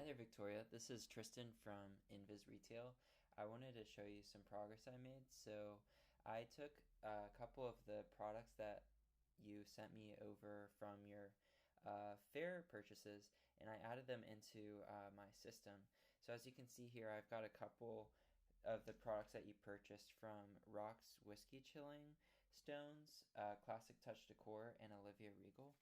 there, Victoria. This is Tristan from InVis Retail. I wanted to show you some progress I made. So I took a couple of the products that you sent me over from your fair purchases and I added them into my system. So as you can see here, I've got a couple of the products that you purchased from Rock's Whiskey Chilling Stones, Classic Touch Decor, and Olivia Regal.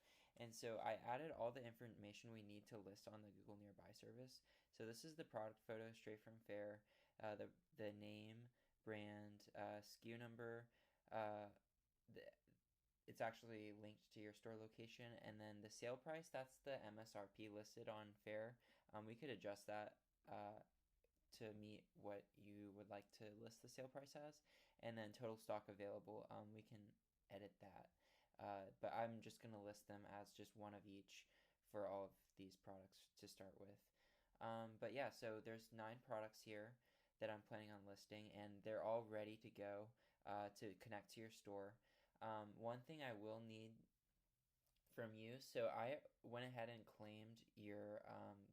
And so I added all the information we need to list on the Google Nearby service. So this is the product photo straight from Fair, the name, brand, SKU number, the, it's actually linked to your store location, and then the sale price, that's the MSRP listed on Fair. We could adjust that to meet what you would like to list the sale price as, and then total stock available, we can edit that, but I'm just going to list them as just one of each for all of these products to start with. But yeah, so there's 9 products here that I'm planning on listing, and they're all ready to go to connect to your store. One thing I will need from you. So I went ahead and claimed your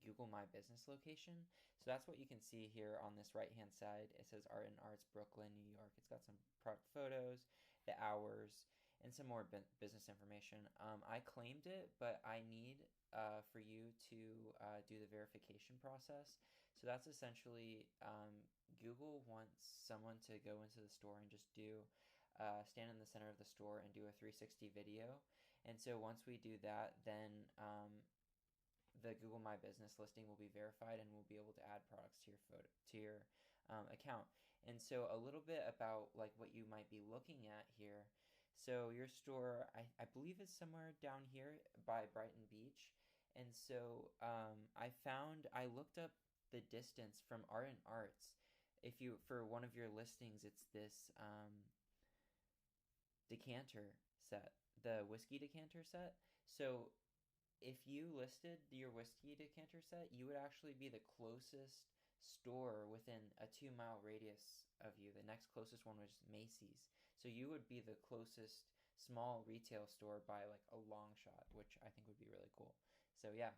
Google My Business location. So that's what you can see here on this right hand side. It says Art and Arts, Brooklyn, New York. It's got some product photos, the hours, and some more business information. I claimed it, but I need for you to do the verification process. So that's essentially Google wants someone to go into the store and just do stand in the center of the store and do a 360 video. And so once we do that, then the Google My Business listing will be verified and we'll be able to add products to your account. And so a little bit about like what you might be looking at here. So your store, I believe, is somewhere down here by Brighton Beach. And so I looked up the distance from Art and Arts. If you, for one of your listings, it's this decanter set, the whiskey decanter set. So if you listed your whiskey decanter set, you would actually be the closest store within a 2-mile radius of you. The next closest one was Macy's. So you would be the closest small retail store by like a long shot, which I think would be really cool. So yeah,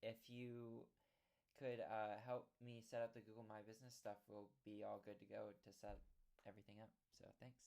if you could help me set up the Google My Business stuff, we'll be all good to go to set everything up. So thanks.